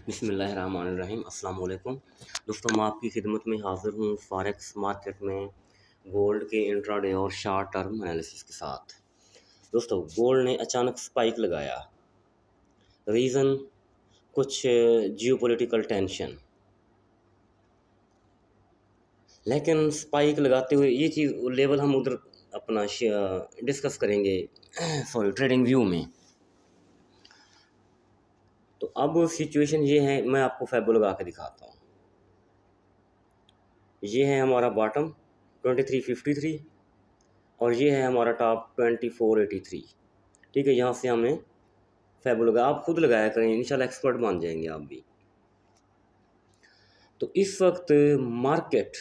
बिस्मिल्लाहिर्रहमानिर्रहीम अस्सलाम वालेकुम दोस्तों, मैं आपकी खिदमत में हाज़िर हूँ फॉरेक्स मार्केट में गोल्ड के इंट्राडे और शॉर्ट टर्म एनालिसिस के साथ। दोस्तों, गोल्ड ने अचानक स्पाइक लगाया। रीज़न कुछ जियोपॉलिटिकल टेंशन, लेकिन स्पाइक लगाते हुए ये चीज़ लेवल हम उधर अपना डिस्कस करेंगे ट्रेडिंग व्यू में। तो अब सिचुएशन ये है, मैं आपको फैबो लगा के दिखाता हूँ। ये है हमारा बॉटम 2353 और ये है हमारा टॉप 2483। ठीक है, यहाँ से हमने फैबो लगाया। आप खुद लगाया करें, इंशाल्लाह एक्सपर्ट बन जाएंगे आप भी। तो इस वक्त मार्केट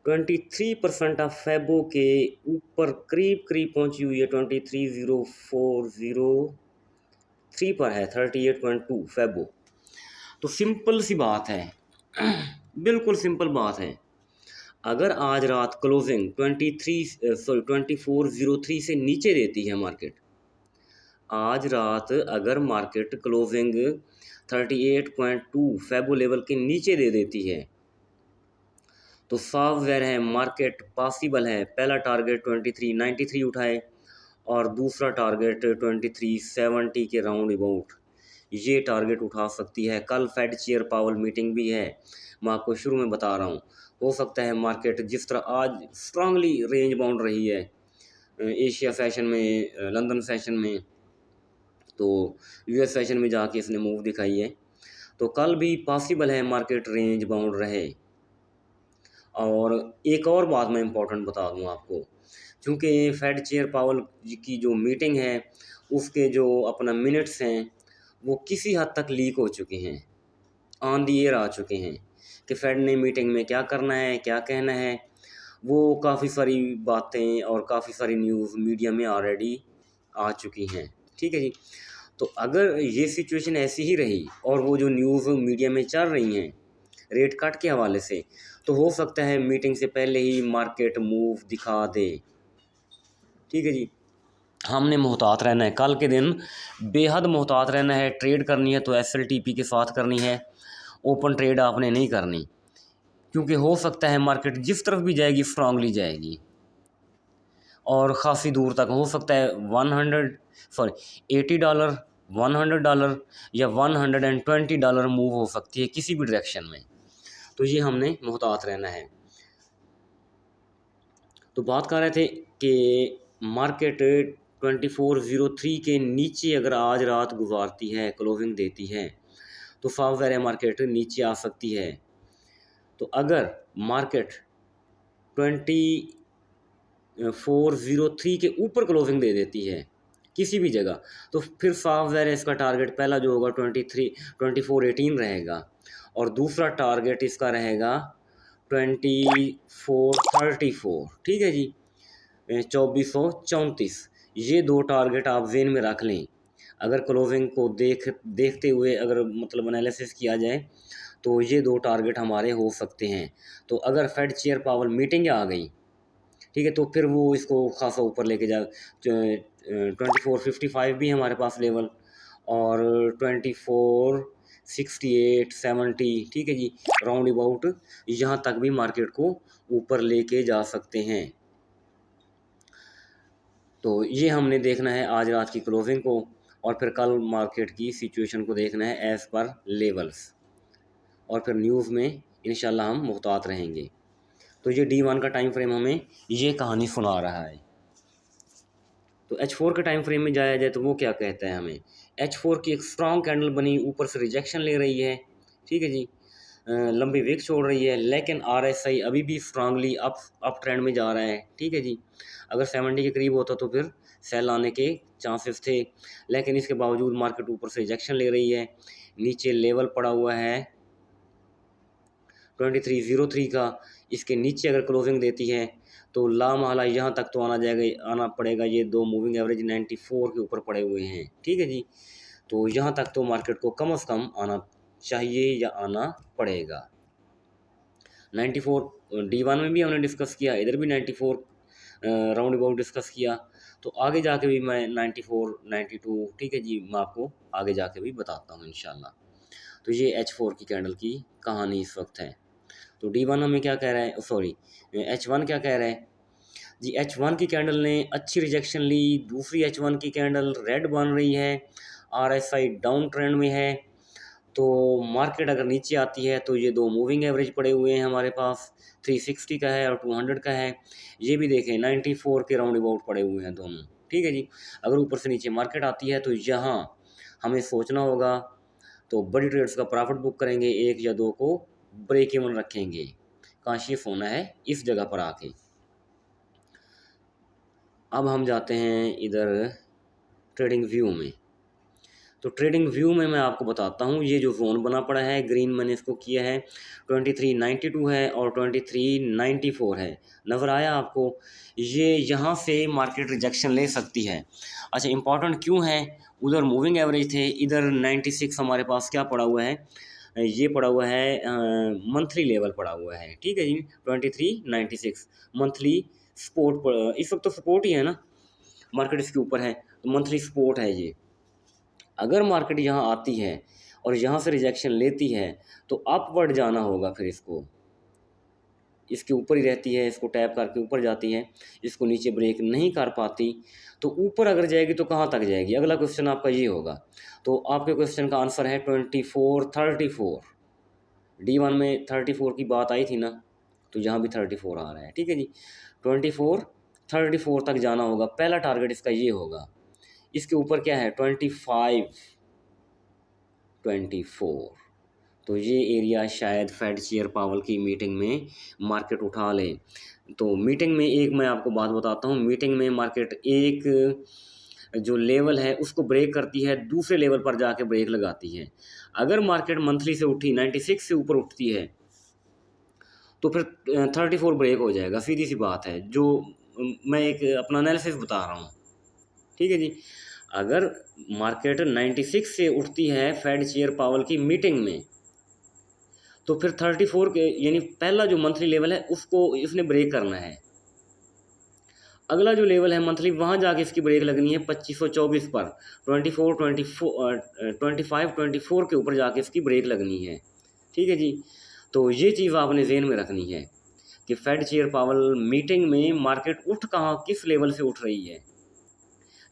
23% ऑफ फैबो के ऊपर करीब करीब पहुंची हुई है। 230403 पर है, 38.2 फैबो। तो सिंपल सी बात है बिल्कुल सिंपल बात है। अगर आज रात क्लोजिंग 2403 से नीचे देती है मार्केट, आज रात अगर मार्केट क्लोजिंग 38.2 फैबो लेवल के नीचे दे देती है तो साफ ज़ाहिर है मार्केट पॉसिबल है पहला टारगेट 2393 उठाए और दूसरा टारगेट 2370 के राउंड अबाउट ये टारगेट उठा सकती है। कल फेड चेयर पावल मीटिंग भी है, मैं आपको शुरू में बता रहा हूँ। हो सकता है मार्केट जिस तरह आज स्ट्रांगली रेंज बाउंड रही है एशिया सेशन में, लंदन सेशन में, तो यूएस सेशन में जाके इसने मूव दिखाई है, तो कल भी पॉसिबल है मार्केट रेंज बाउंड रहे। और एक और बात मैं इम्पोर्टेंट बता दूं आपको, क्योंकि फेड चेयर पावल की जो मीटिंग है उसके जो अपना मिनट्स हैं वो किसी हद तक लीक हो चुके हैं, ऑन दी एयर आ चुके हैं कि फेड ने मीटिंग में क्या करना है, क्या कहना है। वो काफ़ी सारी बातें और काफ़ी सारी न्यूज़ मीडिया में ऑलरेडी आ चुकी हैं। ठीक है जी। तो अगर ये सिचुएशन ऐसी ही रही और वो जो न्यूज़ मीडिया में चल रही हैं रेट कट के हवाले से, तो हो सकता है मीटिंग से पहले ही मार्केट मूव दिखा दे। ठीक है जी। हमने मोहतात रहना है, कल के दिन बेहद मोहतात रहना है। ट्रेड करनी है तो एसएलटीपी के साथ करनी है, ओपन ट्रेड आपने नहीं करनी, क्योंकि हो सकता है मार्केट जिस तरफ भी जाएगी स्ट्रांगली जाएगी और ख़ासी दूर तक। हो सकता है $80, $100 या $120 मूव हो सकती है किसी भी डायरेक्शन में। तो ये हमने मोहतात रहना है। तो बात कर रहे थे कि मार्केट 2403 के नीचे अगर आज रात गुजारती है, क्लोजिंग देती है, तो साफ ज़ाहिर है मार्केट नीचे आ सकती है। तो अगर मार्केट 2403 के ऊपर क्लोजिंग दे देती है किसी भी जगह, तो फिर साफ ज़ाहिर है इसका टारगेट पहला जो होगा 2418 रहेगा और दूसरा टारगेट इसका रहेगा 2434। ठीक है जी, 2434। ये दो टारगेट आप जेन में रख लें। अगर क्लोजिंग को देखते हुए अगर मतलब एनालिसिस किया जाए तो ये दो टारगेट हमारे हो सकते हैं। तो अगर फेड चेयर पावर मीटिंग आ गई, ठीक है, तो फिर वो इसको खासा ऊपर लेके जा। 2455 भी हमारे पास लेवल और 2468-70, ठीक है जी, राउंड अबाउट यहाँ तक भी मार्केट को ऊपर लेके जा सकते हैं। तो ये हमने देखना है आज रात की क्लोजिंग को और फिर कल मार्केट की सिचुएशन को देखना है एज़ पर लेवल्स, और फिर न्यूज़ में इंशाल्लाह हम मुहतात रहेंगे। तो ये D1 का टाइम फ्रेम हमें ये कहानी सुना रहा है। तो H4 के टाइम फ्रेम में जाया जाए तो वो क्या कहता है हमें। H4 की एक स्ट्रॉन्ग कैंडल बनी, ऊपर से रिजेक्शन ले रही है, ठीक है जी, लंबी विक छोड़ रही है, लेकिन RSI अभी भी स्ट्रांगली अप ट्रेंड में जा रहा है। ठीक है जी। अगर 70 के करीब होता तो फिर सेल आने के चांसेस थे, लेकिन इसके बावजूद मार्केट ऊपर से रिजेक्शन ले रही है। नीचे लेवल पड़ा हुआ है 2303 का, इसके नीचे अगर क्लोजिंग देती है तो लामहला यहाँ तक तो आना पड़ेगा। ये दो मूविंग एवरेज 94 के ऊपर पड़े हुए हैं। ठीक है जी। तो यहाँ तक तो मार्केट को कम से कम आना चाहिए या आना पड़ेगा। 94 D1 में भी हमने डिस्कस किया, इधर भी 94 राउंड अबाउट डिस्कस किया। तो आगे जाके भी मैं 94 92, ठीक है जी, मैं आपको आगे जाके भी बताता हूँ इंशाल्लाह। तो ये H4 की कैंडल की कहानी इस वक्त है। तो D1 हमें क्या कह रहा है, सॉरी H1 क्या कह रहा है जी। H1 की कैंडल ने अच्छी रिजेक्शन ली, दूसरी H1 की कैंडल रेड बन रही है, RSI डाउन ट्रेंड में है। तो मार्केट अगर नीचे आती है तो ये दो मूविंग एवरेज पड़े हुए हैं हमारे पास, 360 का है और 200 का है। ये भी देखें 94 के राउंड अबाउट पड़े हुए हैं दोनों, ठीक है जी। अगर ऊपर से नीचे मार्केट आती है तो यहाँ हमें सोचना होगा, तो बड़ी ट्रेड्स का प्रॉफिट बुक करेंगे, एक या दो को ब्रेक इवन रखेंगे। कॉन्शियस होना है इस जगह पर आके। अब हम जाते हैं इधर ट्रेडिंग व्यू में। तो ट्रेडिंग व्यू में मैं आपको बताता हूँ, ये जो जोन बना पड़ा है ग्रीन मैंने इसको किया है 2392 है और 2394 है, नज़र आया आपको। ये यहाँ से मार्केट रिजेक्शन ले सकती है। अच्छा, इंपॉर्टेंट क्यों है, उधर मूविंग एवरेज थे, इधर 96 हमारे पास क्या पड़ा हुआ है, ये पड़ा हुआ है मंथली लेवल पड़ा हुआ है, ठीक है जी। 2396 मंथली सपोर्ट, इस वक्त तो सपोर्ट ही है ना, मार्केट इसके ऊपर है तो मंथली सपोर्ट है ये। अगर मार्केट यहाँ आती है और यहाँ से रिजेक्शन लेती है तो अपवर्ड जाना होगा, फिर इसको इसके ऊपर ही रहती है, इसको टैप करके ऊपर जाती है, इसको नीचे ब्रेक नहीं कर पाती तो ऊपर अगर जाएगी तो कहाँ तक जाएगी। अगला क्वेश्चन आपका ये होगा। तो आपके क्वेश्चन का आंसर है 2434। D1 में 34 की बात आई थी ना, तो यहाँ भी 34 आ रहा है, ठीक है जी। 34 तक जाना होगा, पहला टारगेट इसका ये होगा। इसके ऊपर क्या है 24। तो ये एरिया शायद फेड चेयर पावल की मीटिंग में मार्केट उठा ले। तो मीटिंग में एक मैं आपको बात बताता हूँ, मीटिंग में मार्केट एक जो लेवल है उसको ब्रेक करती है, दूसरे लेवल पर जाके ब्रेक लगाती है। अगर मार्केट मंथली से उठी 96 से ऊपर उठती है तो फिर 34 ब्रेक हो जाएगा, सीधी सी बात है। जो मैं एक अपना एनालिसिस बता रहा हूँ, ठीक है जी। अगर मार्केट 96 से उठती है फेड चेयर पावल की मीटिंग में तो फिर 34 के यानी पहला जो मंथली लेवल है उसको इसने ब्रेक करना है। अगला जो लेवल है मंथली, वहाँ जाके इसकी ब्रेक लगनी है 2524 पर, 25 के ऊपर जाके इसकी ब्रेक लगनी है, ठीक है जी। तो ये चीज़ आपने ज़हन में रखनी है कि फेड चेयर पावल मीटिंग में मार्केट उठ कहाँ, किस लेवल से उठ रही है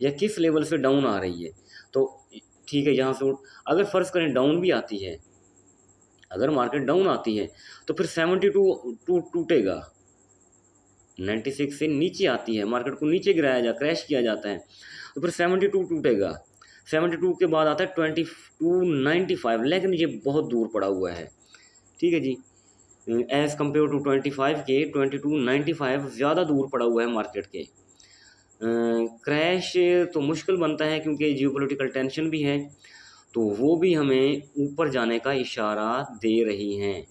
या किस लेवल से डाउन आ रही है। तो ठीक है, यहाँ से उठ, अगर फ़र्ज़ करें डाउन भी आती है, अगर मार्केट डाउन आती है तो फिर 72 टूटेगा। 96 से नीचे आती है, मार्केट को नीचे गिराया क्रैश किया जाता है तो फिर 72 टूटेगा। 72 के बाद आता है 2295, लेकिन ये बहुत दूर पड़ा हुआ है, ठीक है जी। एज़ कम्पेयर टू 25 के 2295 ज़्यादा दूर पड़ा हुआ है मार्केट के। क्रैश तो मुश्किल बनता है क्योंकि जियोपॉलिटिकल टेंशन भी है, तो वो भी हमें ऊपर जाने का इशारा दे रही हैं।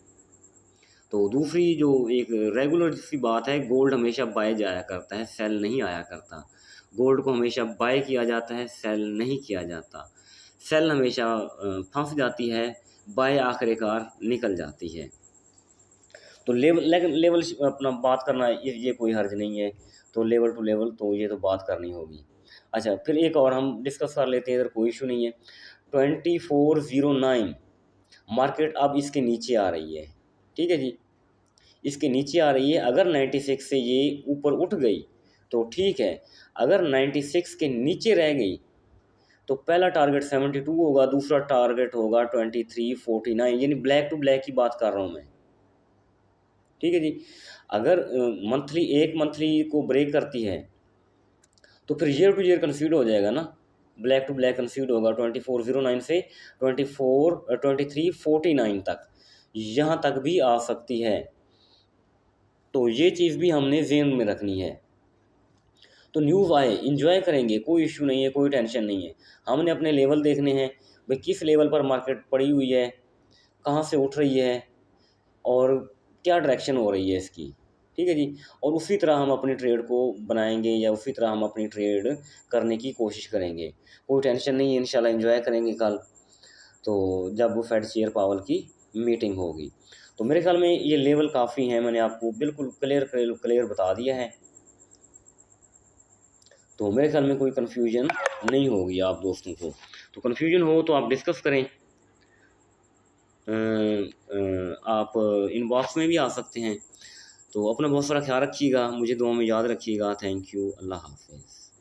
तो दूसरी जो एक रेगुलर सी बात है, गोल्ड हमेशा बाय जाया करता है, सेल नहीं आया करता। गोल्ड को हमेशा बाय किया जाता है, सेल नहीं किया जाता। सेल हमेशा फंस जाती है, बाय आखिरकार निकल जाती है। तो लेवल अपना बात करना ये कोई हर्ज नहीं है। तो लेवल टू लेवल तो ये तो बात करनी होगी। अच्छा, फिर एक और हम डिस्कस कर लेते हैं, इधर कोई इशू नहीं है। 2409 मार्केट अब इसके नीचे आ रही है, ठीक है जी, इसके नीचे आ रही है। अगर 96 से ये ऊपर उठ गई तो ठीक है, अगर 96 के नीचे रह गई तो पहला टारगेट 72 होगा, दूसरा टारगेट होगा 2349, यानी ब्लैक टू ब्लैक की बात कर रहा हूँ मैं, ठीक है जी। अगर एक मंथली को ब्रेक करती है तो फिर ईयर टू ईयर कंसीड हो जाएगा ना, ब्लैक टू ब्लैक कंसीड होगा 2409 से 2349 तक, यहाँ तक भी आ सकती है। तो ये चीज़ भी हमने ज़हन में रखनी है। तो न्यूज़ आए इंजॉय करेंगे, कोई इशू नहीं है, कोई टेंशन नहीं है। हमने अपने लेवल देखने हैं, भाई किस लेवल पर मार्केट पड़ी हुई है, कहाँ से उठ रही है और क्या डायरेक्शन हो रही है इसकी, ठीक है जी। और उसी तरह हम अपनी ट्रेड को बनाएंगे या उसी तरह हम अपनी ट्रेड करने की कोशिश करेंगे। कोई टेंशन नहीं है, इंशाल्लाह एंजॉय करेंगे कल, तो जब वो फेड चेयर पावल की मीटिंग होगी। तो मेरे ख्याल में ये लेवल काफ़ी हैं, मैंने आपको बिल्कुल क्लियर बता दिया है। तो मेरे ख्याल में कोई कन्फ्यूजन नहीं होगी आप दोस्तों को। तो कन्फ्यूजन हो तो आप डिस्कस करें। आप इनबॉक्स में भी आ सकते हैं। तो अपना बहुत सारा ख्याल रखिएगा, मुझे दुआ में याद रखिएगा। Thank you. अल्लाह हाफ़िज़।